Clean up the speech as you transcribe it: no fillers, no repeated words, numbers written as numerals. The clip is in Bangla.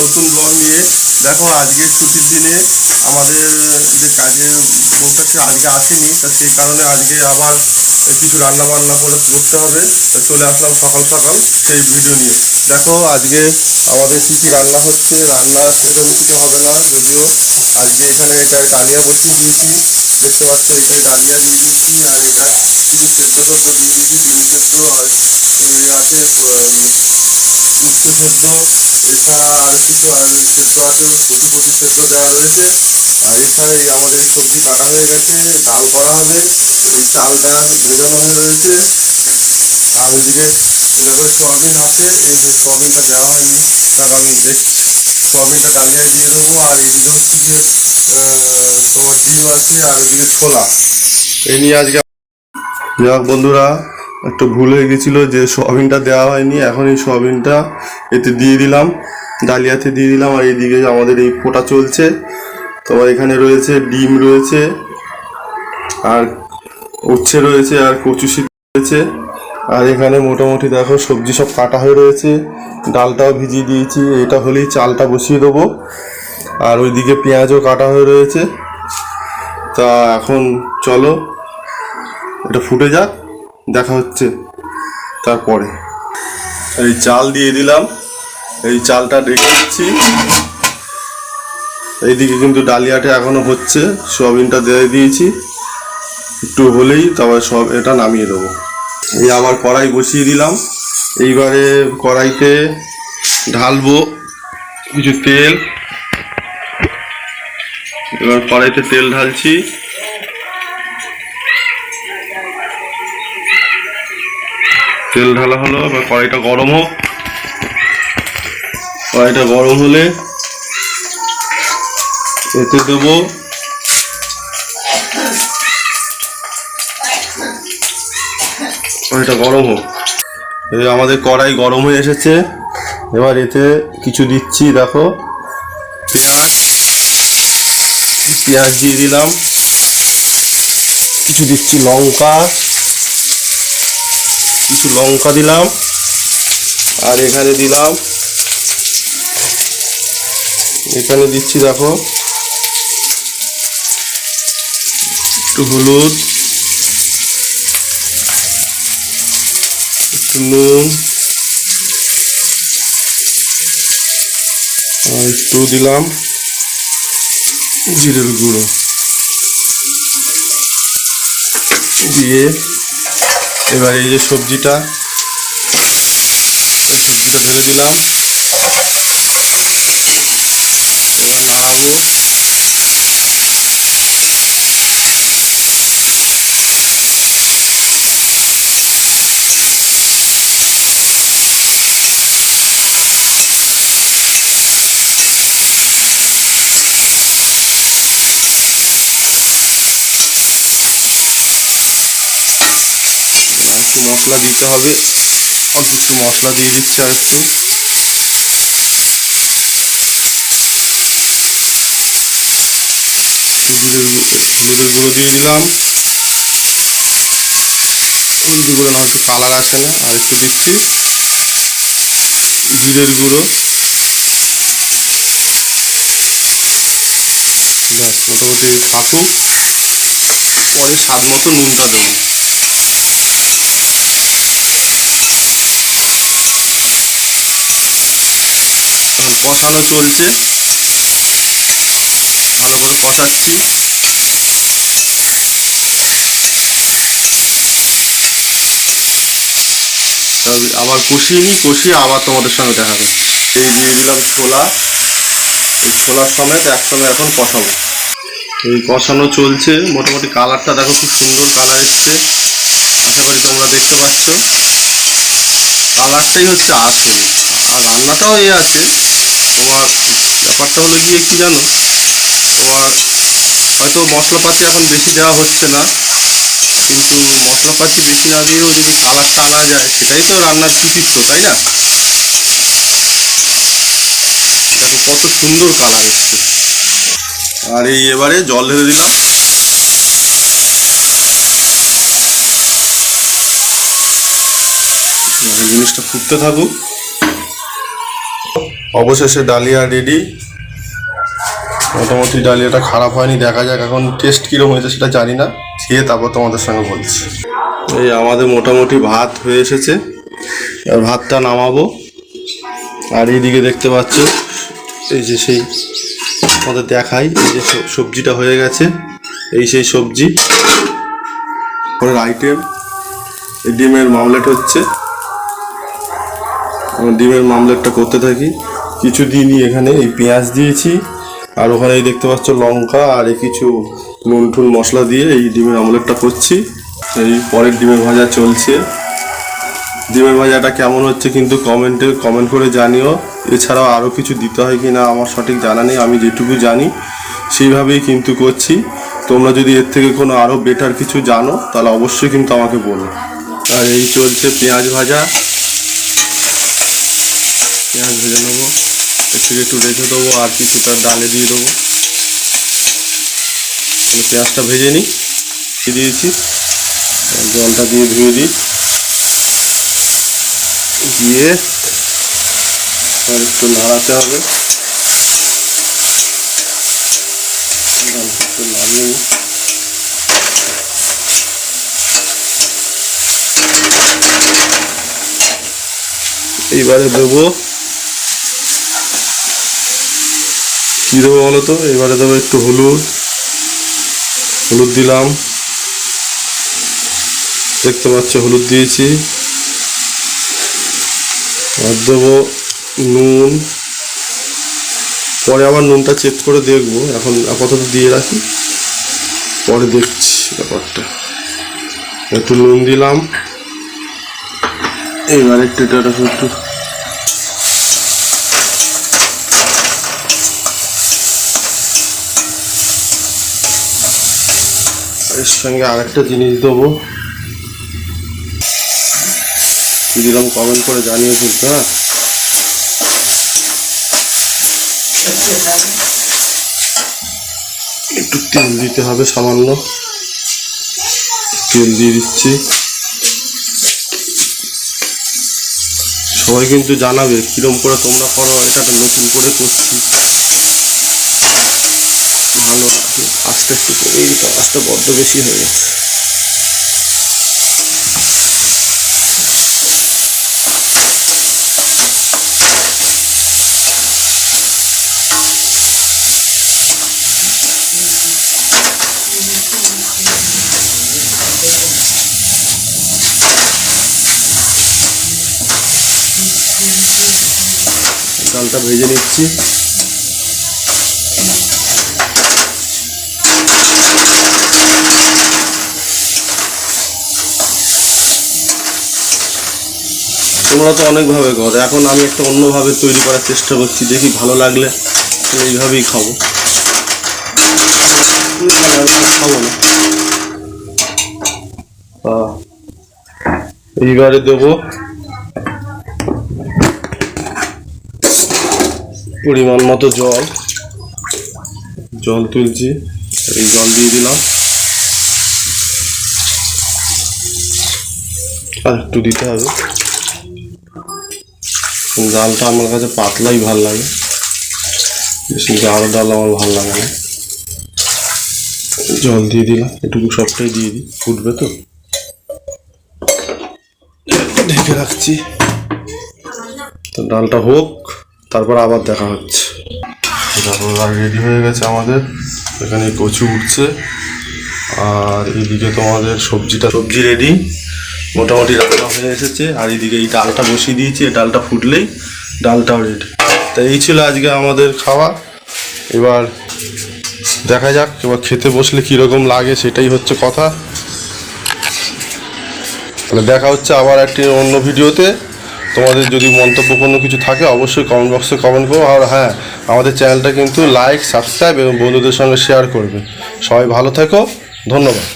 নতুন ব্লগ নিয়ে। দেখো আজকে ছুটির দিনে আমাদের যে কাজের বউটা সে আজকে আসেনি, তা সেই কারণে আজকে আবার কিছু রান্না বান্না করে করতে হবে। চলে আসলাম সকাল সকাল সেই ভিডিও নিয়ে। দেখো আজকে আমাদের কী কী রান্না হচ্ছে। রান্না সেরকম কিছু হবে না, যদিও আজকে এখানে এটা ডালিয়া বসিয়ে দিয়েছি, দেখতে পাচ্ছ এটাই ডালিয়া দিয়ে দিয়েছি। আর এটা কিছু সেদ্ধ সেদ্ধ দিয়ে দিয়েছি, ডিম সেদ্ধ আর আছে উচ্ছে সেদ্ধ, এছাড়া আর কিছু আর সেদ্ধ আছে, কচি সেদ্ধ দেওয়া রয়েছে। আর এছাড়া এই আমাদের সবজি কাটা হয়ে গেছে, ডাল করা হবে, এই চালটা ভেজানো হয়ে রয়েছে। আর ওইদিকে দেখো সোয়াবিন আছে, এই যে সোয়াবিনটা দেওয়া হয়নি, তার আমি সোয়াবিনটা ডালিয়ায় দিয়ে দেবো। আর এইদিকে হচ্ছে যে তোমার ডিম আছে, আর ওইদিকে ছোলা। এই নিয়ে আজকে যাক বন্ধুরা, একটু ভুল হয়ে গেছিলো যে সোয়াবিনটা দেওয়া হয়নি। এখন এই সোয়াবিনটা এতে দিয়ে দিলাম, ডালিয়াতে দিয়ে দিলাম। আর এইদিকে আমাদের এই ফোটা চলছে। তোমার এখানে রয়েছে ডিম রয়েছে, আর উচ্ছে রয়েছে, আর কচু সিদ্ধ রয়েছে। আর এখানে মোটামুটি দেখো সবজি সব কাটা হয়ে রয়েছে, ডালটাও ভিজিয়ে দিয়েছি। এটা হলেই চালটা বসিয়ে দেবো। আর ওইদিকে পেঁয়াজও কাটা হয়ে রয়েছে। তা এখন চলো এটা ফুটে যাক, দেখা হচ্ছে তারপরে। এই চাল দিয়ে দিলাম, এই চালটা রেখে দিচ্ছি। এইদিকে কিন্তু ডালিয়াটা এখনো হচ্ছে, সোয়াবিনটা দিয়ে দিয়েছি, একটু হলেই তারপরে সব এটা নামিয়ে দেবো। এই আবার কড়াই বসিয়ে দিলাম। এইবারে কড়াইতে ঢালবো কিছু তেল। এবার কড়াইতে তেল ঢালছি। তেল ঢালা হলো, এবার কড়াইটা গরম হোক। কড়াইটা গরম হলে এতে দেবো কড়াইটা গরম হোক। আমাদের কড়াই গরম হয়ে এসেছে। এবার এতে কিছু দিচ্ছি, দেখো পেঁয়াজ দিয়ে দিলাম, কিছু দিচ্ছি লঙ্কা, কিছু লঙ্কা দিলাম। আর এখানে দিচ্ছি দেখো একটু হলুদ, একটু নুন, আর একটু দিলাম জিরের গুঁড়ো দিয়ে এবার এই যে সবজিটা ঢেলে দিলাম। এবার নাড়াবো। একটু মশলা দিতে হবে, অল্প একটু মশলা দিয়ে দিচ্ছি। আর একটু হলুদের গুঁড়ো দিয়ে দিলাম। হলুদের গুঁড়ো না, একটু কালার আসে না, আর একটু দিচ্ছি জিরের গুঁড়ো। ব্যাস মোটামুটি থাকুক, পরে স্বাদ মতো নুনটা দেবো। কষানো চলছে, ভালো করে কষাচ্ছি। আবার কষিয়ে আবার তোমাদের সঙ্গে দেখাবো। এই দিয়ে দিলাম ছোলা, এই ছোলার সমেত একসঙ্গে এখন কষাবো। এই কষানো চলছে, মোটামুটি কালারটা দেখো খুব সুন্দর কালার এসছে, আশা করি তোমরা দেখতে পাচ্ছ। কালারটাই হচ্ছে আসল, আর রান্নাটাও আছে। তোমার ব্যাপারটা হলো গিয়ে কি জানো, তোমার হয়তো মশলাপাতি এখন বেশি দেওয়া হচ্ছে না, কিন্তু মশলাপাতি বেশি না দিয়েও যদি কালারটা আনা যায়, সেটাই তো রান্নার কৃতিত্ব, তাই না? দেখো কত সুন্দর কালার এসছে। আর এই এবারে জল ঢেলে দিলাম। জিনিসটা ফুটতে থাকুক। অবশেষে ডালিয়া রেডি। মোটামুটি ডালিয়াটা খারাপ হয়নি, দেখা যাক এখন টেস্ট কীরকম হয়েছে সেটা জানি না, খেয়ে তারপর তোমাদের সঙ্গে বলছি। এই আমাদের মোটামুটি ভাত হয়ে এসেছে, আর ভাতটা নামাবো। আর এইদিকে দেখতে পাচ্ছ এই যে সেই আমাদের দেখাই, এই যে সবজিটা হয়ে গেছে, এই সেই সবজি। পরের আইটেম এই ডিমের মামলেট হচ্ছে। ডিমের মামলেটটা করতে থাকি, কিছু দিনই এখানে এই পেঁয়াজ দিয়েছি, আর ওখানে এই দেখতে পাচ্ছ লঙ্কা আর এই কিছু নুন টুন মশলা দিয়ে এই ডিমের আমলেটটা করছি। এই পরের ডিমের ভাজা চলছে। ডিমের ভাজাটা কেমন হচ্ছে কিন্তু কমেন্ট করে জানিও। এছাড়াও আরও কিছু দিতে হয় কি না আমার সঠিক জানা নেই, আমি যেটুকু জানি সেইভাবেই কিন্তু করছি। তোমরা যদি এর থেকে কোনো আরও বেটার কিছু জানো তাহলে অবশ্যই কিন্তু আমাকে বলো। আর এই চলছে পেঁয়াজ ভাজা, পেঁয়াজ ভেজে নেবো, এর থেকে একটু রেখে দেবো আর কিছুটা ডালে দিয়ে দেবো। পেঁয়াজটা ভেজে নিই, দিয়েছি, জলটা দিয়ে ধুয়ে দিই, দিয়ে আর একটু নাড়াতে হবে, একটু নাড়িয়ে নিই। এইবারে দেবো কি দেবো বলো তো, এবারে দেবো একটু হলুদ দিলাম, দেখতে পাচ্ছ হলুদ দিয়েছি। আর দেবো নুন, পরে আবার নুনটা চেক করে দেখবো, এখন আপাতত দিয়ে রাখি, পরে দেখছি ব্যাপারটা। একটু নুন দিলাম, এইবার একটু এর সঙ্গে আরেকটা জিনিস দেবো, কি দিলাম কমেন্ট করে জানিয়ে ফেলতে। হ্যাঁ, একটু তেল দিতে হবে, সামান্য তেল দিয়ে দিচ্ছি। সবাই কিন্তু জানাবে কিরম করে তোমরা করো, এটা নতুন করে করছি। ভালো আস্তে একটু কমিয়ে দিতে, আস্তে বড্ড বেশি হয়ে গেছে। ডালটা ভেজে নিচ্ছি। তোমরা তো অনেকভাবে করো, এখন আমি একটা অন্যভাবে তৈরি করার চেষ্টা করছি, দেখি ভালো লাগলে এইভাবেই খাবো, খাবো না। এইবারে দেবো পরিমাণ মতো জল তুলছি, এই জল দিয়ে দিলাম, আর একটু দিতে হবে। ডালটা আমার কাছে পাতলাই ভাল লাগে, বেশি গাঢ় ডাল আমার ভাল লাগে না। জল দিয়ে দিলাম, এটুকু সবটাই দিয়ে দিই, ফুটবে তো, ঢেকে রাখছি। তো ডালটা হোক, তারপর আবার দেখা হচ্ছে। তারপর আর রেডি হয়ে গেছে আমাদের, এখানে কচু উঠছে, আর এইদিকে তোমাদের সবজি রেডি, মোটামুটি রান্না হয়ে এসেছে। আর এইদিকে এই ডালটা বসিয়ে দিয়েছি, এই ডালটা ফুটলেই ডালটাও রেডি। তা এই ছিল আজকে আমাদের খাওয়া। এবার দেখা যাক এবার খেতে বসলে কীরকম লাগে, সেটাই হচ্ছে কথা। তাহলে দেখা হচ্ছে আবার একটি অন্য ভিডিওতে। তোমাদের যদি মন্তব্য কোনো কিছু থাকে অবশ্যই কমেন্ট বক্সে কমেন্ট করো। আর হ্যাঁ, আমাদের চ্যানেলটা কিন্তু লাইক, সাবস্ক্রাইব এবং বন্ধুদের সঙ্গে শেয়ার করবে। সবাই ভালো থেকো, ধন্যবাদ।